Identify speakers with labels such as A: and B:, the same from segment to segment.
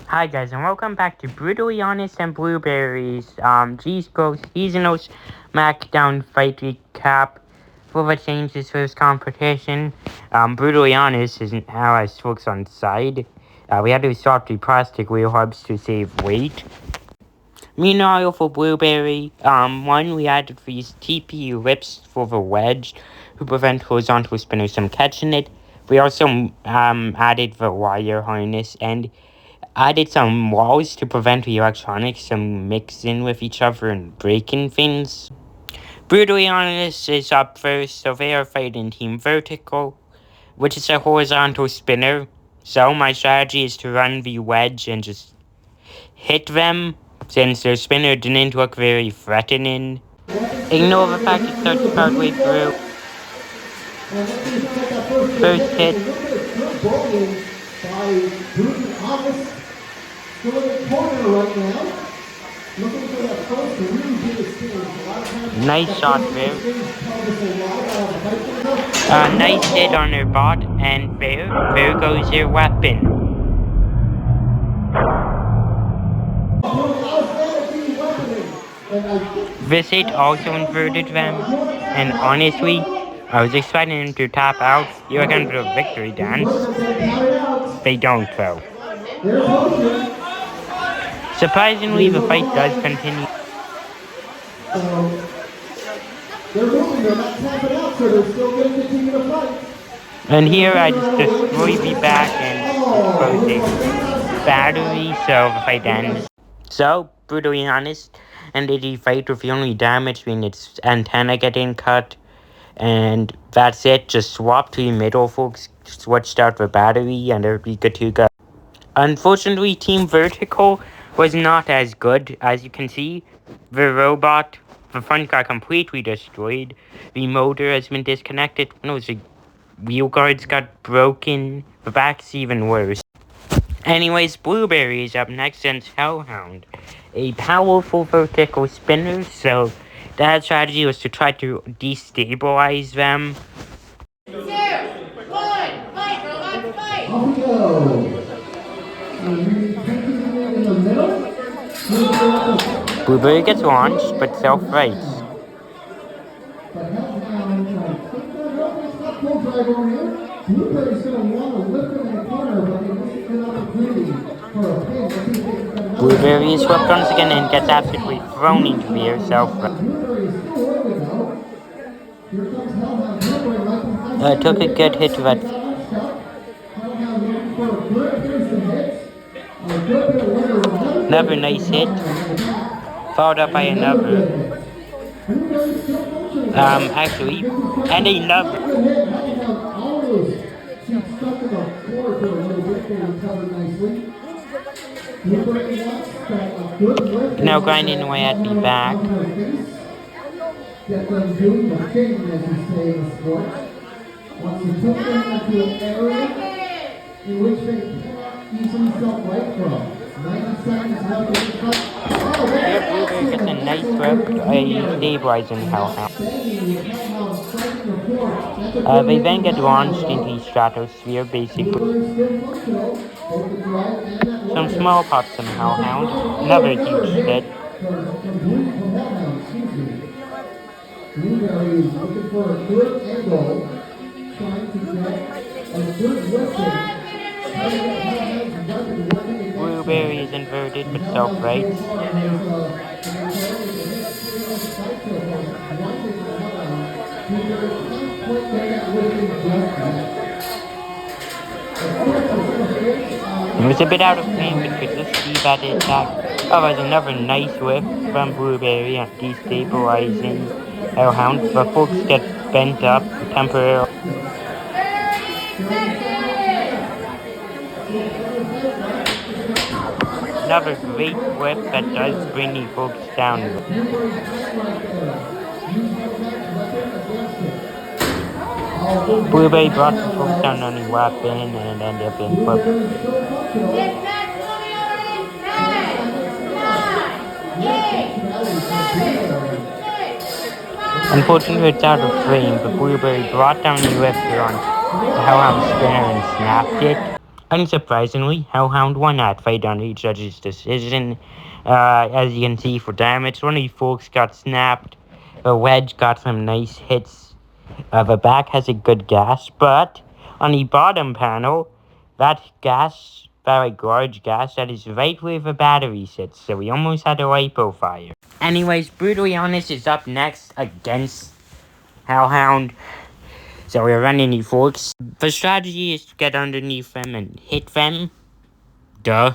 A: Hi guys, and welcome back to Brutally Honest and Blueberries, gscrl seasonal smackdown fight recap for the changes for this competition. Brutally Honest isn't how I focus on the side. We had to swap the plastic wheel hubs to save weight. Meanwhile, for Blueberry, one, we added these TPU lips for the wedge to prevent horizontal spinners from catching it. We also added the wire harness and added some walls to prevent the electronics from mixing with each other and breaking things. Brutally Honest is up first, so they are fighting Team Vertical, which is a horizontal spinner. So my strategy is to run the wedge and just hit them, since their spinner didn't look very threatening. Ignore the fact it starts partway through. First hit. Nice shot there. Nice hit on her bot, and there goes your weapon. This hit also inverted them, and honestly, I was expecting them to tap out. You are gonna do a victory dance. They don't though. Surprisingly, the fight does continue. And here I just destroy the back and expose the battery, so the fight ends. So, brutally honest, ended the fight with the only damage being its antenna getting cut. And that's it, just swap to the middle folks, switched out the battery, and it'll be good to go. Unfortunately, Team Vertical was not as good. As you can see, the robot, the front got completely destroyed. The motor has been disconnected. No, the wheel guards got broken. The back's even worse. Anyways, Blueberry is up next against Hellhound, a powerful vertical spinner, so that strategy was to try to destabilize them.
B: 2, 1, fight, robot, fight!
C: Off we go.
A: Blueberry gets launched, but self-rights. Blueberry is swept once again and gets absolutely thrown into the air self-right. Took a good hit to that. Another nice hit, followed up by another. Actually, and another. Now grinding away at the back.
C: Get them doing the thing, as you say in sports. Once you put them into an area in which they cannot easily self-right from. 90 seconds left in the fight.
A: Here, Blueberry gets a nice whip, a stabilizing Hellhound. They then get launched into the stratosphere, basically. Some small pops from Hellhound, another huge hit.
C: Blueberry is looking for a good angle, trying to get a good weapon.
A: Blueberry is inverted but self-rights. It was a bit out of frame, but could just see that attack. Oh, there's another nice whip from Blueberry on destabilizing Hellhound. The folks get bent up temporarily. Another great whip that does bring the folks down. Blueberry brought the folks down on the weapon and ended up being put. Unfortunately, it's out of frame, but Blueberry brought down the lifter on the Hellhound spinner and snapped it. Unsurprisingly, Hellhound won that fight on the judge's decision. As you can see, for damage, one of the forks got snapped. The wedge got some nice hits. The back has a good gas, but on the bottom panel, that gas, that like large gas, that is right where the battery sits, so we almost had a lipo fire. Anyways, Brutally Honest is up next against Hellhound. So we're running the forks. The strategy is to get underneath them and hit them. Duh.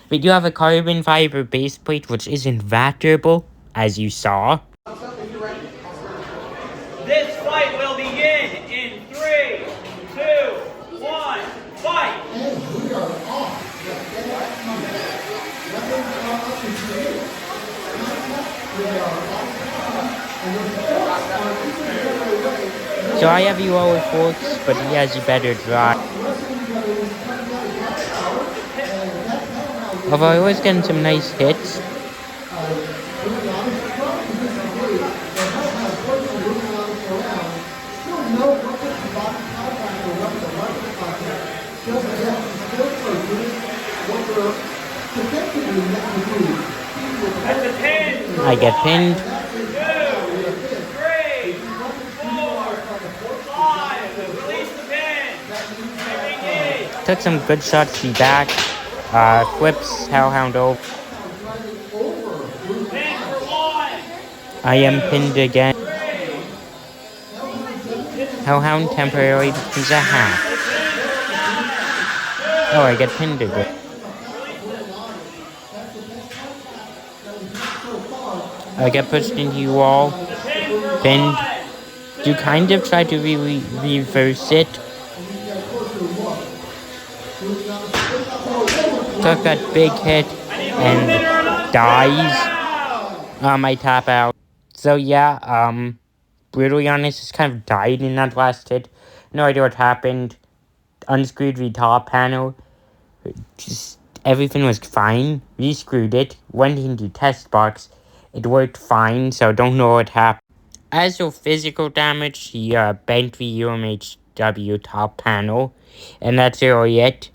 A: We do have a carbon fiber base plate which isn't that durable, as you saw.
D: This fight will begin in 3, 2, 1, fight!
C: We are off.
A: So I have you all with forks, but he has you better drive. Although I was getting some nice hits.
D: That's a 10!
A: I get pinned.
D: 2, 3, 4, 5, release the pin! Engage!
A: Took some good shots to the back. Flips Hellhound over.
D: Pin for 1!
A: I am pinned again. Hellhound temporarily becomes a half. Oh, I get pinned again. I get pushed into you all. Pinned. You kind of try to reverse it. Took that big hit and dies. I tap out. So yeah, Brutally Honest just kind of died in that last hit. No idea what happened. Unscrewed the top panel. Just everything was fine. Rescrewed it. Went into test box. It worked fine, so don't know what happened. As for physical damage, he bent the UMHW top panel. And that's really it.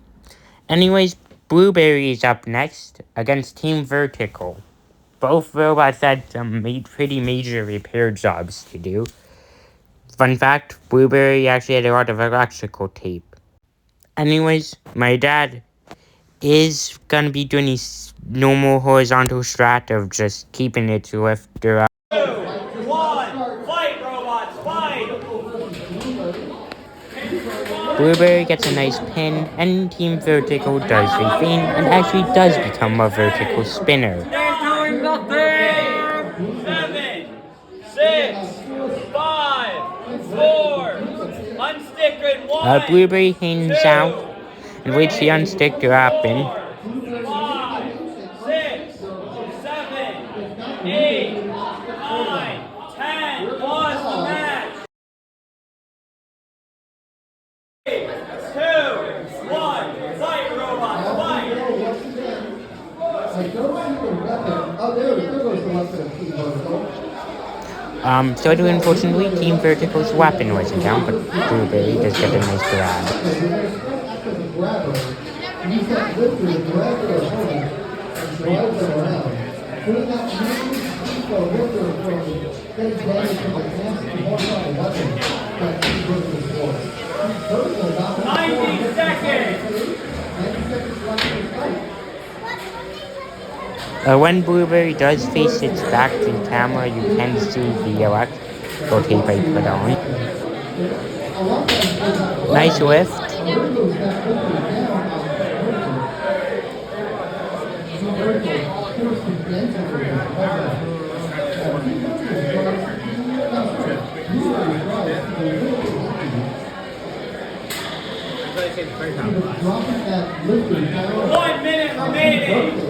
A: Anyways, Blueberry is up next against Team Vertical. Both robots had some pretty major repair jobs to do. Fun fact, Blueberry actually had a lot of electrical tape. Anyways, my dad is gonna be doing his normal horizontal strat of just keeping it to lifter up.
D: 2, 1, fight robots, fight!
A: Blueberry gets a nice pin, and Team Vertical does the thing, and actually does become a vertical spinner.
D: 7, 6, 5, 4, unstick in 1.
A: Blueberry hangs out and waits the unstick to happen.
D: 5, 6, 7, 8, 9, 10, pause the match. 3, 2, 1, fight robots, fight!
A: So unfortunately, Team Vertical's weapon wasn't down, but Blueberry does get a nice grab.
D: 90 seconds!
A: When Blueberry does face its back to the camera, you can see the electrical tape I put on. Nice lift.
D: One minute remaining!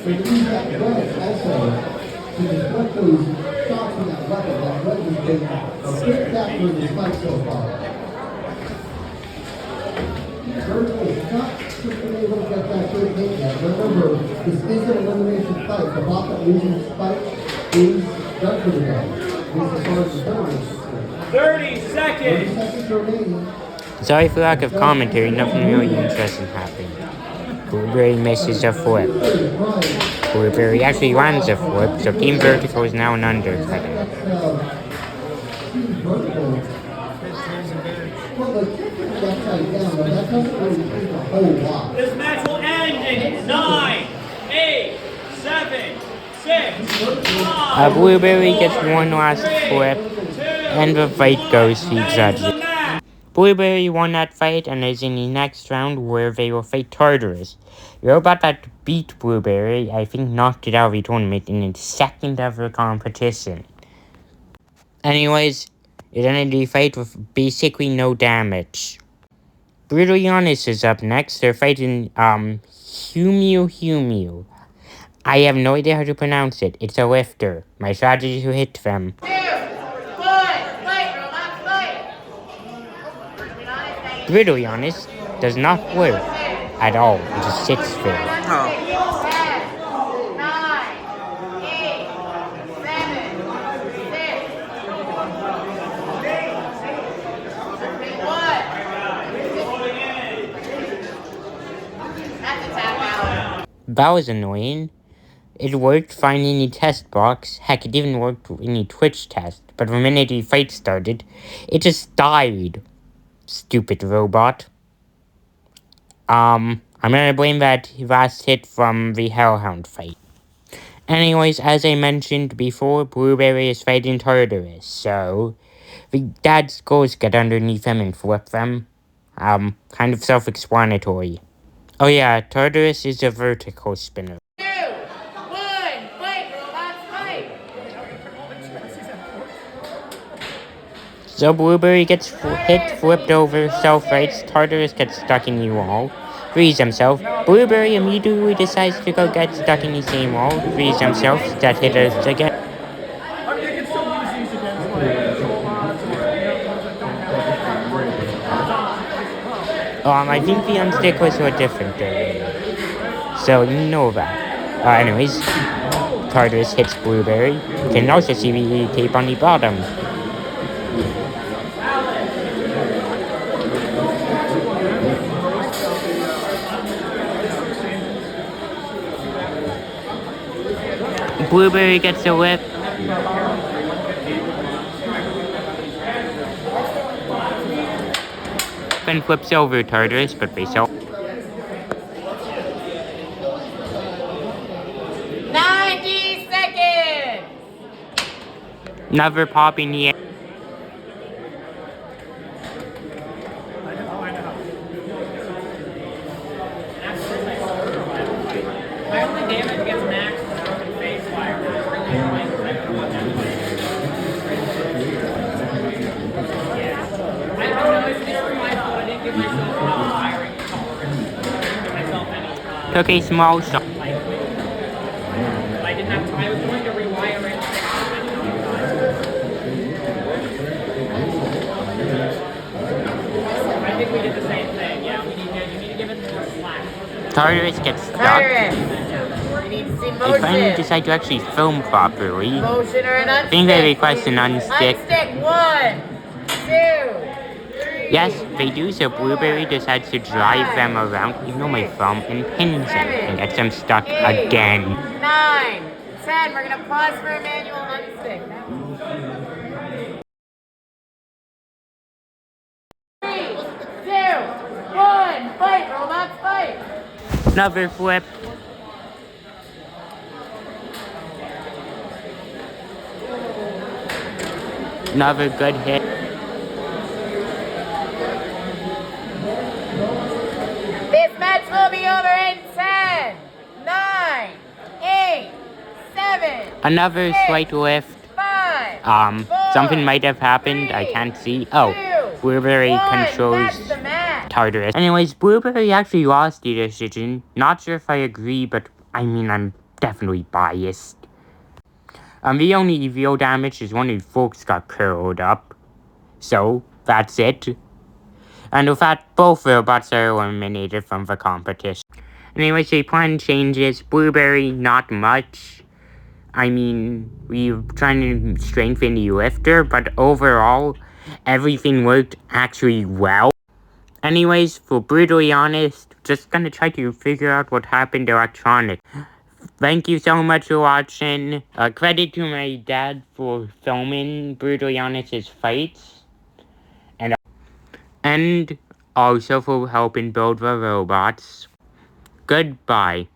C: So use that wedge also to deflect those shots from that weapon. That wedge has been a big factor in this fight so far. Vertical is not been able to get that good hit yet. Remember, this is an elimination fight. The bot that loses fight is done for the day. At least as far as the tournament is concerned.
D: 30
C: 30
D: seconds.
C: seconds remaining.
A: Sorry for lack of commentary, nothing really interesting happened. Blueberry misses a flip. Blueberry actually lands a flip, so Team Vertical is now an undercutting.
C: Team Vertical. Well, the kick is upside down, but that doesn't really take a whole lot.
D: This match will end in 9, 8, 7, 6, 5.
A: Blueberry gets one last flip, and the fight goes to judges. Blueberry won that fight and is in the next round where they will fight Tartarus. The robot that beat Blueberry, I think, knocked it out of the tournament in its second ever competition. Anyways, it ended the fight with basically no damage. Brutal Giannis is up next. They're fighting, Humu. I have no idea how to pronounce it. It's a lifter. My strategy is to hit them.
B: 2, 1, fight, robots, fight!
A: Brutal Giannis does not work at all. It just sits there.
B: 10, 9, 8, 7, 6, 1. That's a tap out.
A: That was annoying. It worked fine in the test box. Heck, it even worked in the Twitch test. But the minute the fight started, it just died. Stupid robot. I'm gonna blame that last hit from the Hellhound fight. Anyways, as I mentioned before, Blueberry is fighting Tartarus, so the dad's goals get underneath them and flip them. Kind of self-explanatory. Oh yeah, Tartarus is a vertical spinner.
B: 2, 1, fight, robots, fight!
A: So Blueberry gets flipped over, self-rights, Tartarus gets stuck in the wall, frees himself. Blueberry immediately decides to go get stuck in the same wall, frees himself, that hit us again. I think the unstick was so different though. So you know that. Anyways, Tartarus hits Blueberry. You can also see the tape on the bottom. Blueberry gets a whip. Then flips over Tartarus, but they sell.
B: 90 seconds!
A: Never pop in the air.
D: My only damage gets maxed out in phase fire. It's really annoying because I don't know what that is. I don't know, it's just my fault. I didn't give myself firing tolerance. Give myself any.
A: Took a small shot.
D: I didn't have time. I was going to rewire it. I think we did the same thing. Yeah, you need to give it more slack.
A: Tartarus gets stuck.
B: Tartarus! You need to see
A: They finally
B: motion.
A: decide to actually film properly.
B: Motion or an unstick.
A: I think they request an unstick.
B: Unstick, 1, 2, 3.
A: Yes, they do, so Blueberry decides to drive them around, even though my thumb, and pins them, and gets them stuck
B: 8,
A: again.
B: 9, 10. We're gonna pause for a manual unstick. 3, 2, 1. Fight, robots, fight!
A: Another flip. Another good hit.
B: This match will be over in 10, 9, 8, 7,
A: Another
B: 6,
A: slight lift.
B: 5, 4,
A: Something might have happened. I
B: 3,
A: can't see. Oh,
B: 2,
A: Blueberry
B: 1.
A: controls
B: That's the match.
A: Tartarus. Anyways, Blueberry actually lost the decision. Not sure if I agree, but I mean, I'm definitely biased. The only real damage is one of the folks got curled up. So, that's it. And with that, both robots are eliminated from the competition. Anyways, the plan changes. Blueberry, not much. I mean, we're trying to strengthen the lifter, but overall, everything worked actually well. Anyways, for brutally honest, just gonna try to figure out what happened electronic. Thank you so much for watching. Credit to my dad for filming brutally honest's fights. And also for helping build the robots. Goodbye.